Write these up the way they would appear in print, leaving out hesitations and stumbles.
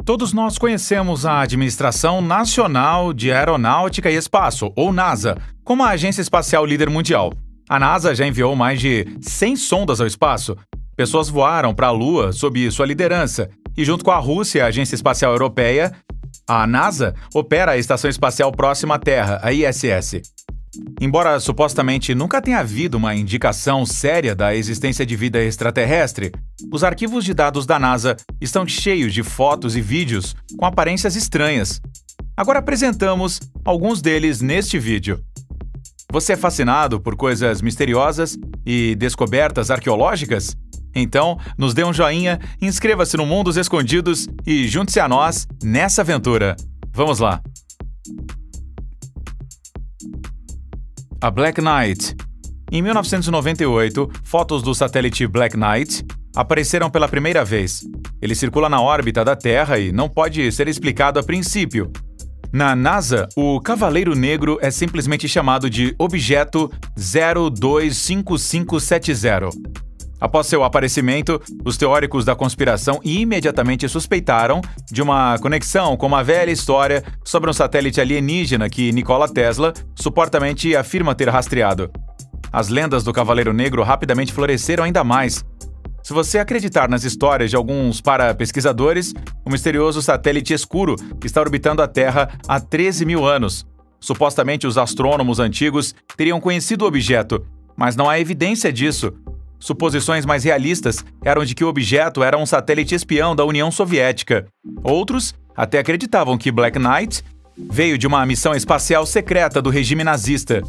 Todos nós conhecemos a Administração Nacional de Aeronáutica e Espaço, ou NASA, como a agência espacial líder mundial. A NASA já enviou mais de 100 sondas ao espaço. Pessoas voaram para a Lua sob sua liderança, e junto com a Rússia, a Agência Espacial Europeia, a NASA opera a Estação Espacial Próxima à Terra, a ISS. Embora supostamente nunca tenha havido uma indicação séria da existência de vida extraterrestre, os arquivos de dados da NASA estão cheios de fotos e vídeos com aparências estranhas. Agora apresentamos alguns deles neste vídeo. Você é fascinado por coisas misteriosas e descobertas arqueológicas? Então, nos dê um joinha, inscreva-se no Mundos Escondidos e junte-se a nós nessa aventura. Vamos lá! A Black Knight. Em 1998, fotos do satélite Black Knight apareceram pela primeira vez. Ele circula na órbita da Terra e não pode ser explicado a princípio. Na NASA, o Cavaleiro Negro é simplesmente chamado de Objeto 025570. Após seu aparecimento, os teóricos da conspiração imediatamente suspeitaram de uma conexão com uma velha história sobre um satélite alienígena que Nikola Tesla supostamente afirma ter rastreado. As lendas do Cavaleiro Negro rapidamente floresceram ainda mais. Se você acreditar nas histórias de alguns para-pesquisadores, o misterioso satélite escuro está orbitando a Terra há 13 mil anos. Supostamente os astrônomos antigos teriam conhecido o objeto, mas não há evidência disso. Suposições mais realistas eram de que o objeto era um satélite espião da União Soviética. Outros até acreditavam que Black Knight veio de uma missão espacial secreta do regime nazista.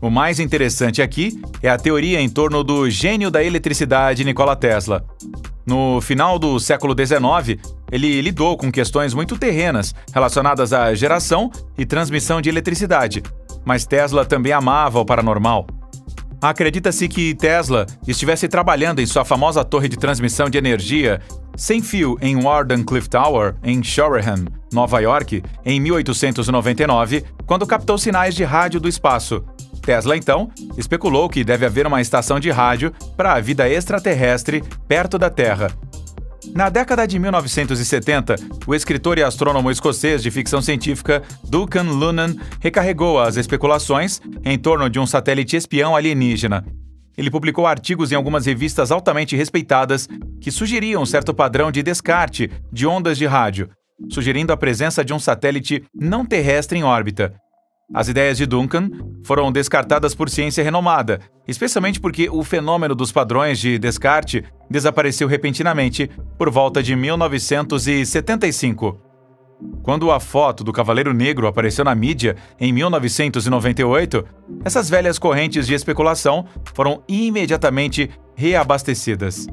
O mais interessante aqui é a teoria em torno do gênio da eletricidade Nikola Tesla. No final do século XIX, ele lidou com questões muito terrenas relacionadas à geração e transmissão de eletricidade, mas Tesla também amava o paranormal. Acredita-se que Tesla estivesse trabalhando em sua famosa torre de transmissão de energia sem fio em Wardenclyffe Tower, em Shoreham, Nova York, em 1899, quando captou sinais de rádio do espaço. Tesla, então, especulou que deve haver uma estação de rádio para a vida extraterrestre perto da Terra. Na década de 1970, o escritor e astrônomo escocês de ficção científica Duncan Lunnan recarregou as especulações em torno de um satélite espião alienígena. Ele publicou artigos em algumas revistas altamente respeitadas que sugeriam um certo padrão de descarte de ondas de rádio, sugerindo a presença de um satélite não terrestre em órbita. As ideias de Duncan foram descartadas por ciência renomada, especialmente porque o fenômeno dos padrões de descarte desapareceu repentinamente por volta de 1975. Quando a foto do Cavaleiro Negro apareceu na mídia em 1998, essas velhas correntes de especulação foram imediatamente reabastecidas.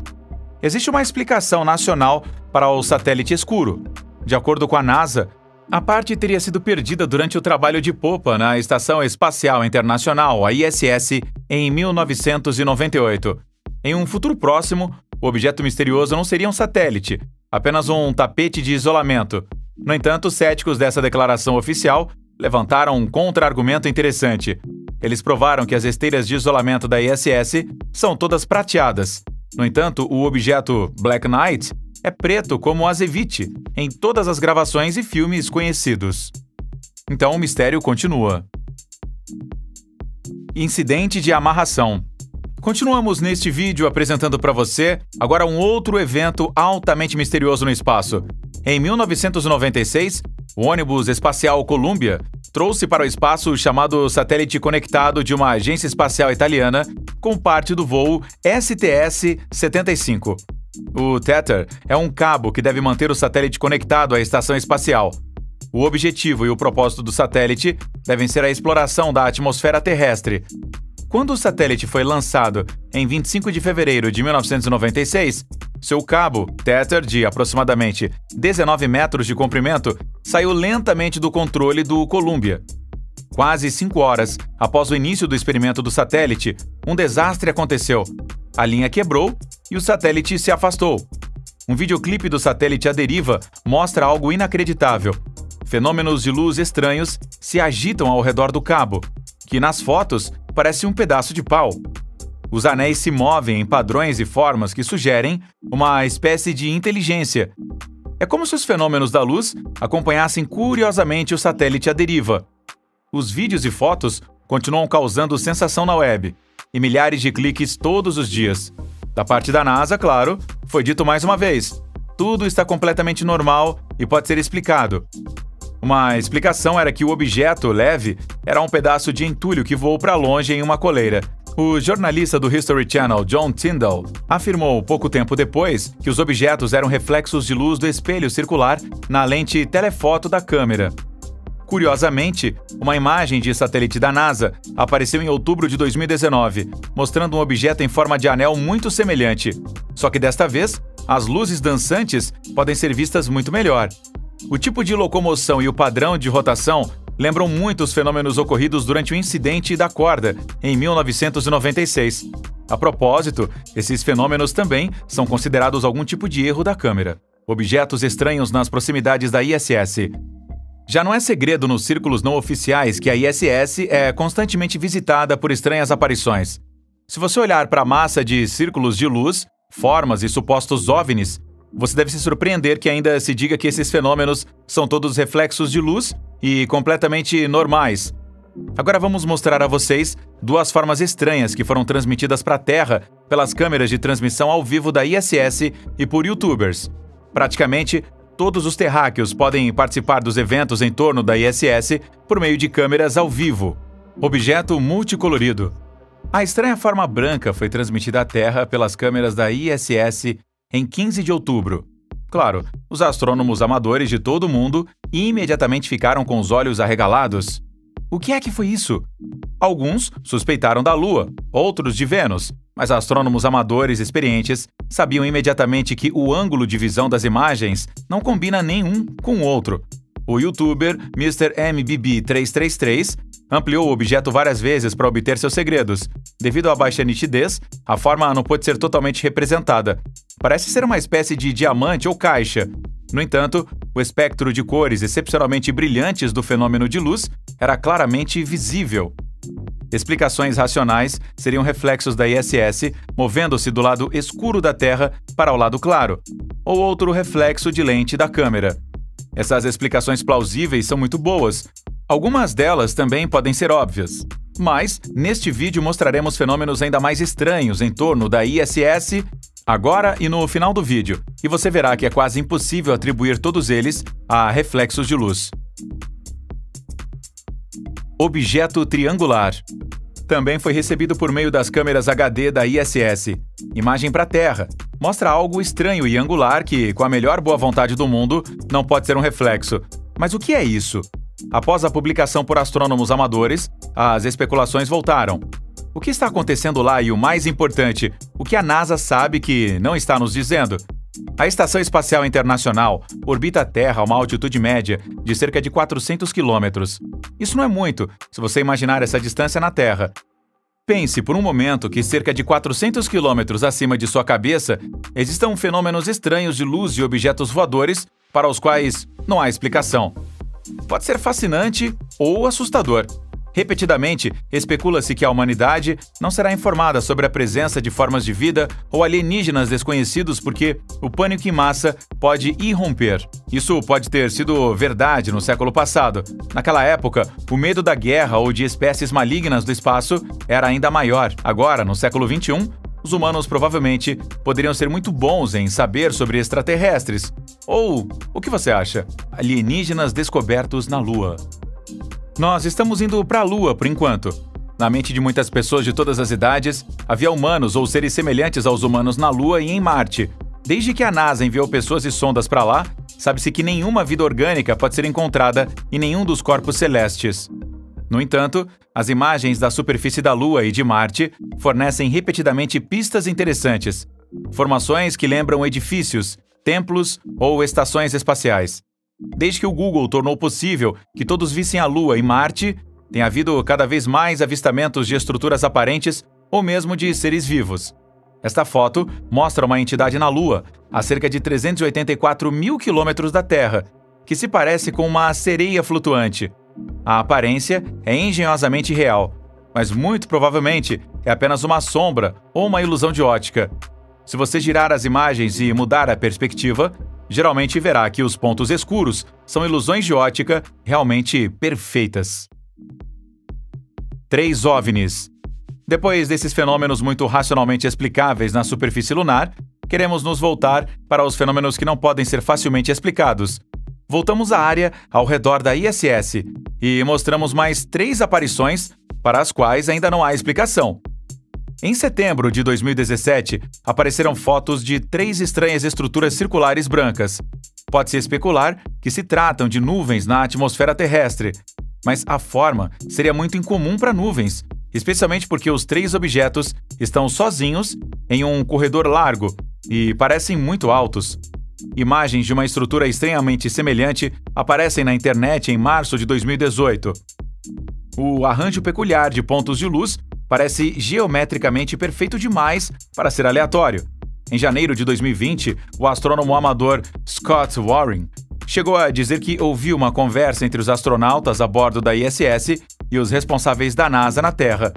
Existe uma explicação nacional para o satélite escuro. De acordo com a NASA, a parte teria sido perdida durante o trabalho de popa na Estação Espacial Internacional, a ISS, em 1998. Em um futuro próximo, o objeto misterioso não seria um satélite, apenas um tapete de isolamento. No entanto, céticos dessa declaração oficial levantaram um contra-argumento interessante. Eles provaram que as esteiras de isolamento da ISS são todas prateadas. No entanto, o objeto Black Knight é preto como azevite em todas as gravações e filmes conhecidos. Então o mistério continua. Incidente de amarração. Continuamos neste vídeo apresentando para você agora um outro evento altamente misterioso no espaço. Em 1996, o ônibus espacial Columbia trouxe para o espaço o chamado satélite conectado de uma agência espacial italiana com parte do voo STS-75. O Tether é um cabo que deve manter o satélite conectado à estação espacial. O objetivo e o propósito do satélite devem ser a exploração da atmosfera terrestre. Quando o satélite foi lançado em 25 de fevereiro de 1996, seu cabo, Tether, de aproximadamente 19 metros de comprimento, saiu lentamente do controle do Columbia. Quase 5 horas após o início do experimento do satélite, um desastre aconteceu. A linha quebrou e o satélite se afastou. Um videoclipe do satélite à deriva mostra algo inacreditável. Fenômenos de luz estranhos se agitam ao redor do cabo, que nas fotos parece um pedaço de pau. Os anéis se movem em padrões e formas que sugerem uma espécie de inteligência. É como se os fenômenos da luz acompanhassem curiosamente o satélite à deriva. Os vídeos e fotos continuam causando sensação na web, e milhares de cliques todos os dias. Da parte da NASA, claro, foi dito mais uma vez: tudo está completamente normal e pode ser explicado. Uma explicação era que o objeto leve era um pedaço de entulho que voou para longe em uma coleira. O jornalista do History Channel, John Tyndall, afirmou pouco tempo depois que os objetos eram reflexos de luz do espelho circular na lente telefoto da câmera. Curiosamente, uma imagem de satélite da NASA apareceu em outubro de 2019, mostrando um objeto em forma de anel muito semelhante. Só que desta vez, as luzes dançantes podem ser vistas muito melhor. O tipo de locomoção e o padrão de rotação lembram muito os fenômenos ocorridos durante o incidente da corda, em 1996. A propósito, esses fenômenos também são considerados algum tipo de erro da câmera. Objetos estranhos nas proximidades da ISS. Já não é segredo nos círculos não oficiais que a ISS é constantemente visitada por estranhas aparições. Se você olhar para a massa de círculos de luz, formas e supostos OVNIs, você deve se surpreender que ainda se diga que esses fenômenos são todos reflexos de luz e completamente normais. Agora vamos mostrar a vocês duas formas estranhas que foram transmitidas para a Terra pelas câmeras de transmissão ao vivo da ISS e por YouTubers. Praticamente, todos os terráqueos podem participar dos eventos em torno da ISS por meio de câmeras ao vivo. Objeto multicolorido. A estranha forma branca foi transmitida à Terra pelas câmeras da ISS em 15 de outubro. Claro, os astrônomos amadores de todo o mundo imediatamente ficaram com os olhos arregalados. O que é que foi isso? Alguns suspeitaram da Lua, outros de Vênus, mas astrônomos amadores experientes sabiam imediatamente que o ângulo de visão das imagens não combina nenhum com o outro. O youtuber MrMBB333 ampliou o objeto várias vezes para obter seus segredos. Devido à baixa nitidez, a forma não pode ser totalmente representada. Parece ser uma espécie de diamante ou caixa. No entanto, o espectro de cores excepcionalmente brilhantes do fenômeno de luz era claramente visível. Explicações racionais seriam reflexos da ISS movendo-se do lado escuro da Terra para o lado claro, ou outro reflexo de lente da câmera. Essas explicações plausíveis são muito boas. Algumas delas também podem ser óbvias. Mas, neste vídeo mostraremos fenômenos ainda mais estranhos em torno da ISS, agora e no final do vídeo, e você verá que é quase impossível atribuir todos eles a reflexos de luz. Objeto triangular. Também foi recebido por meio das câmeras HD da ISS. Imagem para a Terra. Mostra algo estranho e angular que, com a melhor boa vontade do mundo, não pode ser um reflexo. Mas o que é isso? Após a publicação por astrônomos amadores, as especulações voltaram. O que está acontecendo lá e, o mais importante, o que a NASA sabe que não está nos dizendo? A Estação Espacial Internacional orbita a Terra a uma altitude média de cerca de 400 quilômetros. Isso não é muito, se você imaginar essa distância na Terra. Pense por um momento que cerca de 400 quilômetros acima de sua cabeça existam fenômenos estranhos de luz e objetos voadores para os quais não há explicação. Pode ser fascinante ou assustador. Repetidamente, especula-se que a humanidade não será informada sobre a presença de formas de vida ou alienígenas desconhecidos porque o pânico em massa pode irromper. Isso pode ter sido verdade no século passado. Naquela época, o medo da guerra ou de espécies malignas do espaço era ainda maior. Agora, no século XXI, os humanos provavelmente poderiam ser muito bons em saber sobre extraterrestres. Ou, o que você acha? Alienígenas descobertos na Lua. Nós estamos indo para a Lua por enquanto. Na mente de muitas pessoas de todas as idades, havia humanos ou seres semelhantes aos humanos na Lua e em Marte. Desde que a NASA enviou pessoas e sondas para lá, sabe-se que nenhuma vida orgânica pode ser encontrada em nenhum dos corpos celestes. No entanto, as imagens da superfície da Lua e de Marte fornecem repetidamente pistas interessantes. Formações que lembram edifícios, templos ou estações espaciais. Desde que o Google tornou possível que todos vissem a Lua e Marte, tem havido cada vez mais avistamentos de estruturas aparentes ou mesmo de seres vivos. Esta foto mostra uma entidade na Lua, a cerca de 384 mil quilômetros da Terra, que se parece com uma sereia flutuante. A aparência é engenhosamente real, mas muito provavelmente é apenas uma sombra ou uma ilusão de ótica. Se você girar as imagens e mudar a perspectiva, geralmente verá que os pontos escuros são ilusões de ótica realmente perfeitas. 3 OVNIs. Depois desses fenômenos muito racionalmente explicáveis na superfície lunar, queremos nos voltar para os fenômenos que não podem ser facilmente explicados. Voltamos à área ao redor da ISS e mostramos mais 3 aparições para as quais ainda não há explicação. Em setembro de 2017, apareceram fotos de 3 estranhas estruturas circulares brancas. Pode-se especular que se tratam de nuvens na atmosfera terrestre, mas a forma seria muito incomum para nuvens, especialmente porque os 3 objetos estão sozinhos em um corredor largo e parecem muito altos. Imagens de uma estrutura estranhamente semelhante aparecem na internet em março de 2018. O arranjo peculiar de pontos de luz parece geometricamente perfeito demais para ser aleatório. Em janeiro de 2020, o astrônomo amador Scott Warren chegou a dizer que ouviu uma conversa entre os astronautas a bordo da ISS e os responsáveis da NASA na Terra.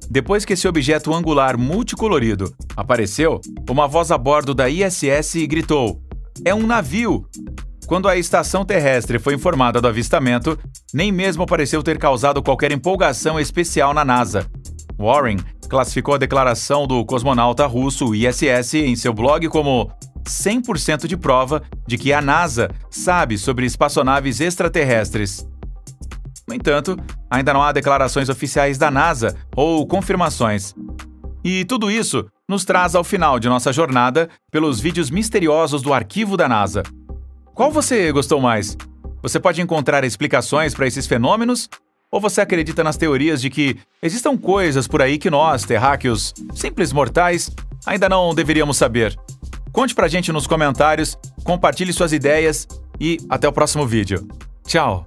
Depois que esse objeto angular multicolorido apareceu, uma voz a bordo da ISS gritou: "É um navio!" Quando a estação terrestre foi informada do avistamento, nem mesmo pareceu ter causado qualquer empolgação especial na NASA. Warren classificou a declaração do cosmonauta russo ISS em seu blog como 100% de prova de que a NASA sabe sobre espaçonaves extraterrestres. No entanto, ainda não há declarações oficiais da NASA ou confirmações. E tudo isso nos traz ao final de nossa jornada pelos vídeos misteriosos do arquivo da NASA. Qual você gostou mais? Você pode encontrar explicações para esses fenômenos? Ou você acredita nas teorias de que existam coisas por aí que nós, terráqueos, simples mortais, ainda não deveríamos saber? Conte pra gente nos comentários, compartilhe suas ideias e até o próximo vídeo. Tchau!